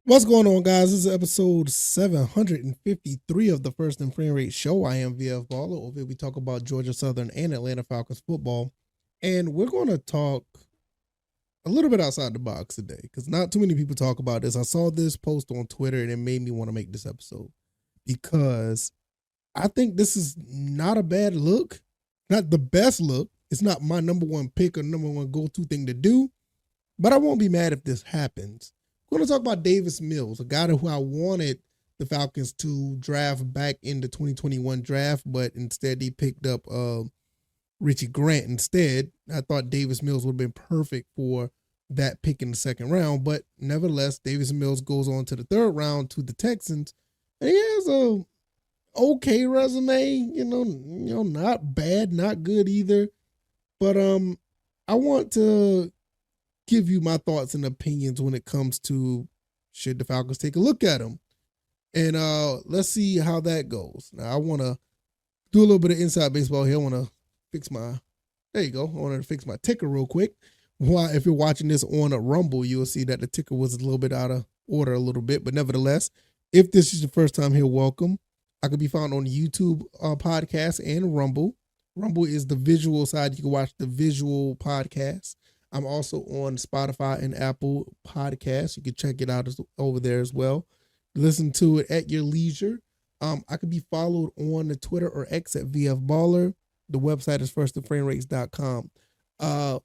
What's going on, guys? This is episode 753 of the First and Frame Rate Show. I am VF Baller. Over here, we talk about Georgia Southern and Atlanta Falcons football. And we're going to talk a little bit outside the box today because not too many people talk about this. I saw this post on Twitter and it made me want to make this episode because I think this is not a bad look, not the best look. It's not my number one pick or number one go-to thing to do, but I won't be mad if this happens. We're going to talk about Davis Mills, a guy who I wanted the Falcons to draft back in the 2021 draft, but instead he picked up Richie Grant instead. I thought Davis Mills would have been perfect for that pick in the second round, but nevertheless, Davis Mills goes on to the third round to the Texans, and he has a okay resume, not bad, not good either. But I want to give you my thoughts and opinions when it comes to should the Falcons take a look at him. And let's see how that goes. Now I want to do a little bit of inside baseball here. I want to fix my there you go. I want to fix my ticker real quick. Why, if you're watching this on a Rumble, you'll see that the ticker was a little bit out of order a little bit. But nevertheless, if this is your first time here, welcome. I could be found on YouTube podcast and Rumble. Rumble is the visual side. You can watch the visual podcast. I'm also on Spotify and Apple Podcasts. You can check it out over there as well. Listen to it at your leisure. I can be followed on the Twitter or X at VF Baller. The website is firstandframerates.com.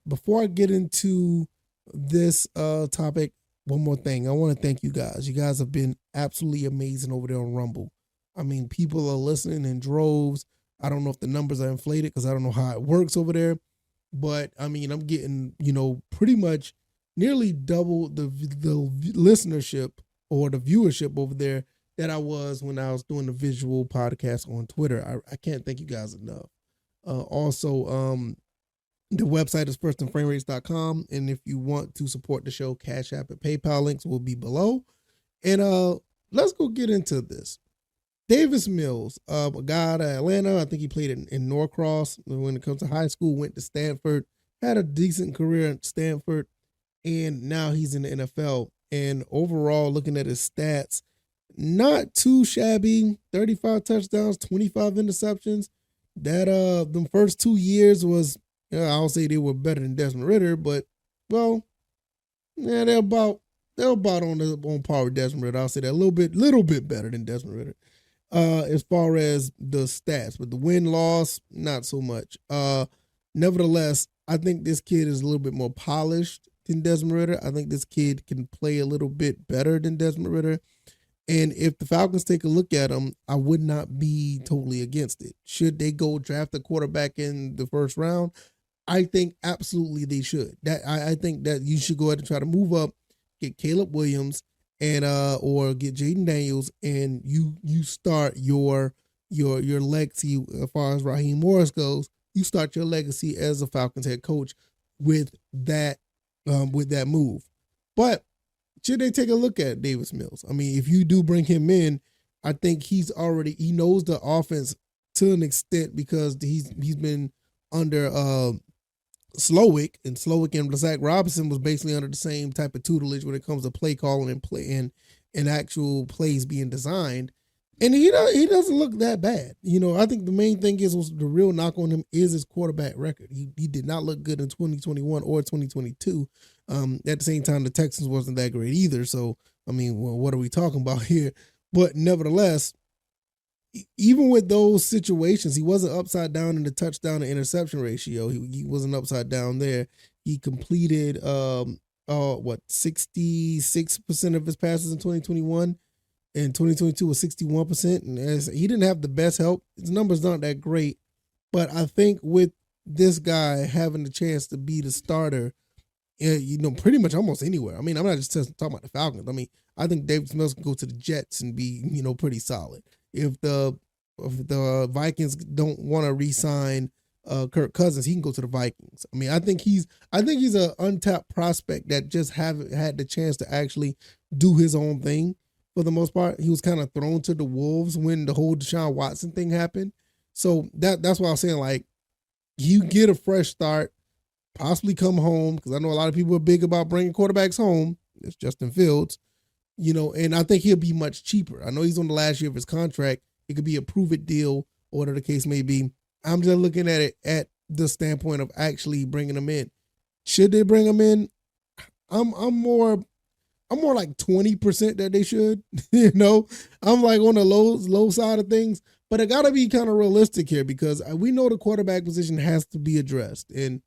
Before I get into this topic, one more thing. I want to thank you guys. You guys have been absolutely amazing over there on Rumble. I mean, people are listening in droves. I don't know if the numbers are inflated because I don't know how it works over there. But I mean, I'm getting, pretty much nearly double the listenership or the viewership over there that I was when I was doing the visual podcast on Twitter. I can't thank you guys enough. Also, the website is firstandframerates.com. And if you want to support the show, CashApp and PayPal links will be below. And let's go get into this. Davis Mills, a guy out of Atlanta. I think he played in Norcross when it comes to high school, went to Stanford, had a decent career at Stanford, and now he's in the NFL. And overall, looking at his stats, not too shabby. 35 touchdowns, 25 interceptions. That the first 2 years was, I'll say they were better than Desmond Ridder, but they're about on par with Desmond Ridder. I'll say that a little bit better than Desmond Ridder. As far as the stats, but the win-loss, not so much. Nevertheless, I think this kid is a little bit more polished than Desmond Ridder. I think this kid can play a little bit better than Desmond Ridder. And if the Falcons take a look at him, I would not be totally against it. Should they go draft a quarterback in the first round? I think absolutely they should. I think that you should go ahead and try to move up, get Caleb Williams, and or get Jaden Daniels, and you start your legacy as far as Raheem Morris goes. You start your legacy as a Falcons head coach with that move. But should they take a look at Davis Mills? I mean, if you do bring him in, I think he knows the offense to an extent because he's been under Slowick, and Zach Robinson was basically under the same type of tutelage when it comes to play calling and actual plays being designed. And he doesn't look that bad. I think the main thing was the real knock on him is his quarterback record. He did not look good in 2021 or 2022. At the same time, the Texans wasn't that great either. So, I mean, what are we talking about here? But nevertheless, even with those situations, he wasn't upside down in the touchdown to interception ratio. He wasn't upside down there. He completed 66% of his passes in 2021, and 2022 was 61%. And he didn't have the best help. His numbers aren't that great, but I think with this guy having the chance to be the starter, pretty much almost anywhere. I mean, I'm not just talking about the Falcons. I mean, I think Davis Mills can go to the Jets and be, pretty solid. If the Vikings don't want to re-sign Kirk Cousins, he can go to the Vikings. I mean, I think he's an untapped prospect that just haven't had the chance to actually do his own thing for the most part. He was kind of thrown to the wolves when the whole Deshaun Watson thing happened. So that's why I was saying, like, you get a fresh start, possibly come home, because I know a lot of people are big about bringing quarterbacks home. It's Justin Fields. And I think he'll be much cheaper. I know he's on the last year of his contract. It could be a prove it deal or whatever the case may be. I'm just looking at it at the standpoint of actually bringing him in. Should they bring him in? I'm more like 20% that they should. I'm like on the low side of things, but it got to be kind of realistic here because we know the quarterback position has to be addressed, and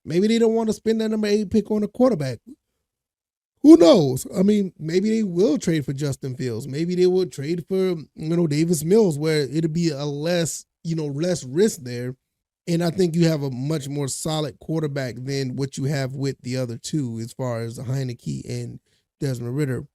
maybe they don't want to spend that number 8 pick on a quarterback. Who knows? I mean, maybe they will trade for Justin Fields. Maybe they will trade for Davis Mills, where it'll be a less risk there. And I think you have a much more solid quarterback than what you have with the other two, as far as Heineke and Desmond Ridder.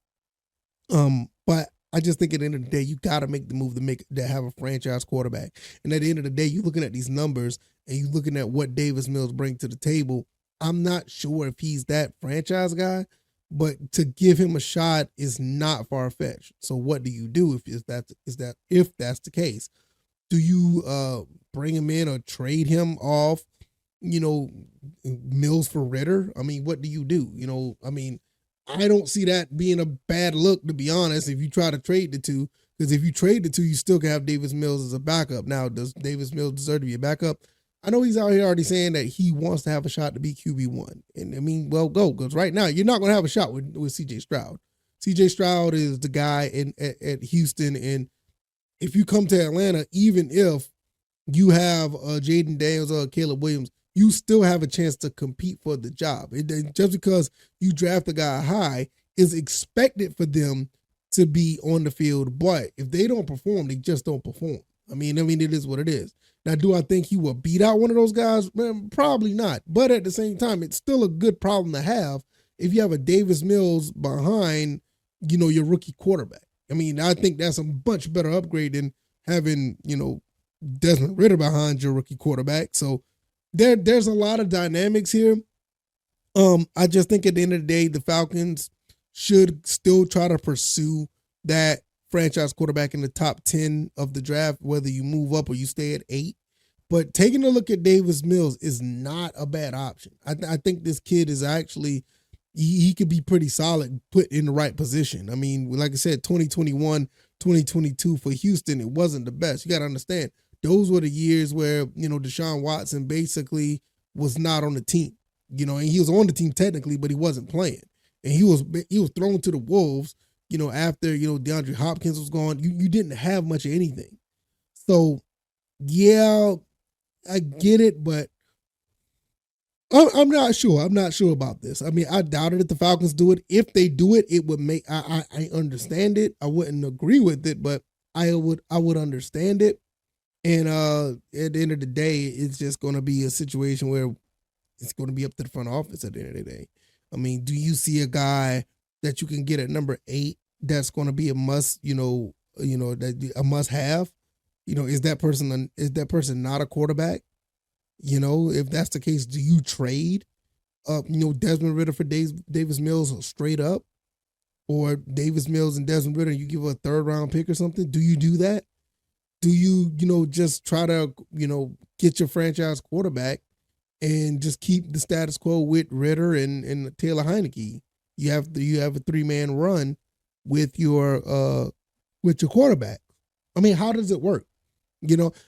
But I just think at the end of the day, you got to make the move to have a franchise quarterback. And at the end of the day, you're looking at these numbers and you're looking at what Davis Mills brings to the table. I'm not sure if he's that franchise guy, but to give him a shot is not far fetched. So what do you do if that's the case? Do you bring him in or trade him off? Mills for Ridder. I mean, what do you do? I don't see that being a bad look, to be honest, if you try to trade the two. Because if you trade the two, you still can have Davis Mills as a backup. Now, does Davis Mills deserve to be a backup? I know he's out here already saying that he wants to have a shot to be QB1. And I mean, well, go. Because right now, you're not going to have a shot with CJ Stroud. CJ Stroud is the guy at Houston. And if you come to Atlanta, even if you have Jaden Daniels or Caleb Williams, you still have a chance to compete for the job. Just because you draft a guy high is expected for them to be on the field. But if they don't perform, they just don't perform. I mean, it is what it is. Now, do I think he will beat out one of those guys? Probably not. But at the same time, it's still a good problem to have if you have a Davis Mills behind, your rookie quarterback. I mean, I think that's a much better upgrade than having, Desmond Ridder behind your rookie quarterback. So there's a lot of dynamics here. I just think at the end of the day, the Falcons should still try to pursue that franchise quarterback in the top 10 of the draft, whether you move up or you stay at 8. But taking a look at Davis Mills is not a bad option. I think this kid is actually, he could be pretty solid put in the right position. I mean, like I said, 2021, 2022 for Houston, it wasn't the best. You got to understand, those were the years where, Deshaun Watson basically was not on the team, and he was on the team technically, but he wasn't playing. And he was thrown to the wolves, after, DeAndre Hopkins was gone. You didn't have much of anything. So, yeah, I get it, but I'm not sure. I'm not sure about this. I mean, I doubted if the Falcons do it. If they do it, it would make, I understand it. I wouldn't agree with it, but I would understand it. And at the end of the day, it's just going to be a situation where it's going to be up to the front office at the end of the day. I mean, do you see a guy that you can get at number 8 that's going to be a must, a must have? Is that person not a quarterback? If that's the case, do you trade Desmond Ridder for Davis Mills straight up? Or Davis Mills and Desmond Ridder, you give a 3rd round pick or something? Do you do that? Do you, just try to, get your franchise quarterback and just keep the status quo with Ridder and Taylor Heineke? You have a 3-man run with your quarterback. I mean, how does it work?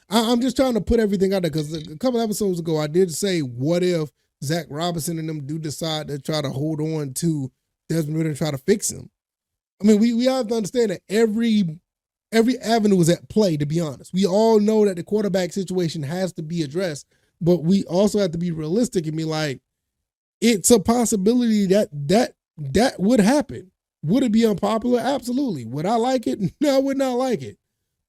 I'm just trying to put everything out there because a couple episodes ago I did say, what if Zach Robinson and them do decide to try to hold on to Desmond Ridder and try to fix him? I mean, we have to understand that every avenue is at play, to be honest. We all know that the quarterback situation has to be addressed, but we also have to be realistic and be like, it's a possibility that would happen. Would it be unpopular? Absolutely. Would I like it? No, I would not like it.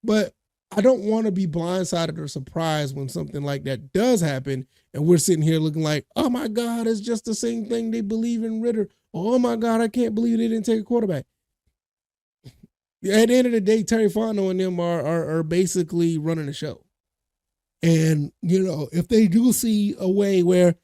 But I don't want to be blindsided or surprised when something like that does happen and we're sitting here looking like, oh my God, it's just the same thing. They believe in Ridder. Oh my God, I can't believe they didn't take a quarterback. At the end of the day, Terry Fontenot and them are basically running the show. And, if they do see a way where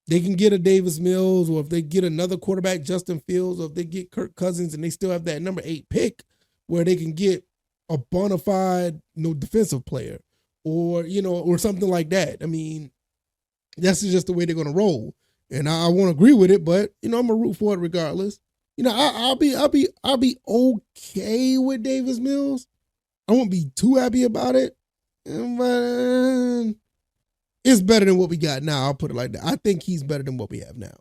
they can get a Davis Mills, or if they get another quarterback, Justin Fields, or if they get Kirk Cousins and they still have that number 8 pick where they can get a bona fide, defensive player or something like that. I mean, that's just the way they're going to roll. And I won't agree with it, but, I'm going to root for it regardless. I'll be okay with Davis Mills. I won't be too happy about it, but it's better than what we got now. I'll put it like that. I think he's better than what we have now.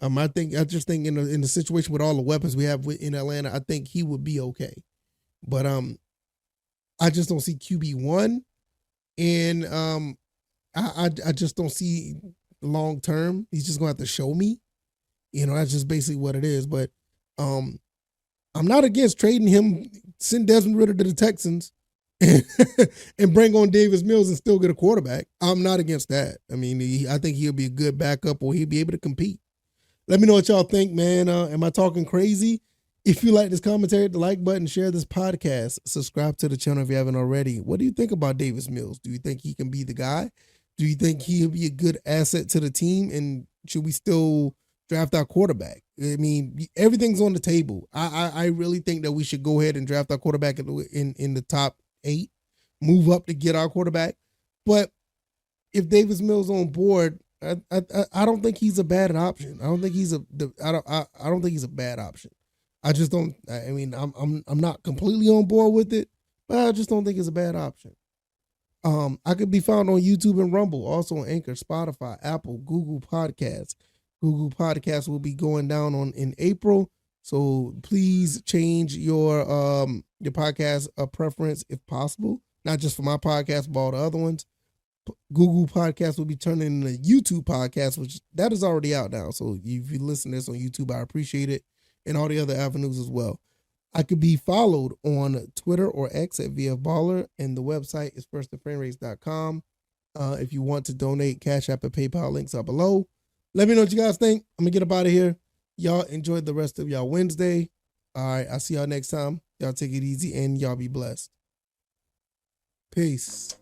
I just think in the situation with all the weapons we have in Atlanta, I think he would be okay. But I just don't see QB1, and I just don't see long term. He's just gonna have to show me. That's just basically what it is. But I'm not against trading him, send Desmond Ridder to the Texans, and bring on Davis Mills and still get a quarterback. I'm not against that. I mean, I think he'll be a good backup, or he'll be able to compete. Let me know what y'all think, man. Am I talking crazy? If you like this commentary, hit the like button, share this podcast, subscribe to the channel if you haven't already. What do you think about Davis Mills? Do you think he can be the guy? Do you think he'll be a good asset to the team? And should we still draft our quarterback? I mean, everything's on the table. I really think that we should go ahead and draft our quarterback in the top 8, move up to get our quarterback. But if Davis Mills on board, I don't think he's a bad option. I don't think he's I don't think he's a bad option. I just don't. I mean, I'm not completely on board with it, but I just don't think it's a bad option. I could be found on YouTube and Rumble, also on Anchor, Spotify, Apple, Google Podcasts. Google Podcasts will be going down in April, so please change your podcast preference if possible, not just for my podcast, but all the other ones. Google Podcasts will be turning into YouTube Podcast, which that is already out now. So if you listen to this on YouTube, I appreciate it, and all the other avenues as well. I could be followed on Twitter or X at VFBaller, and the website is firstandframerates.com. If you want to donate, Cash App and PayPal links are below. Let me know what you guys think. I'm going to get up out of here. Y'all enjoy the rest of y'all Wednesday. All right, I'll see y'all next time. Y'all take it easy, and y'all be blessed. Peace.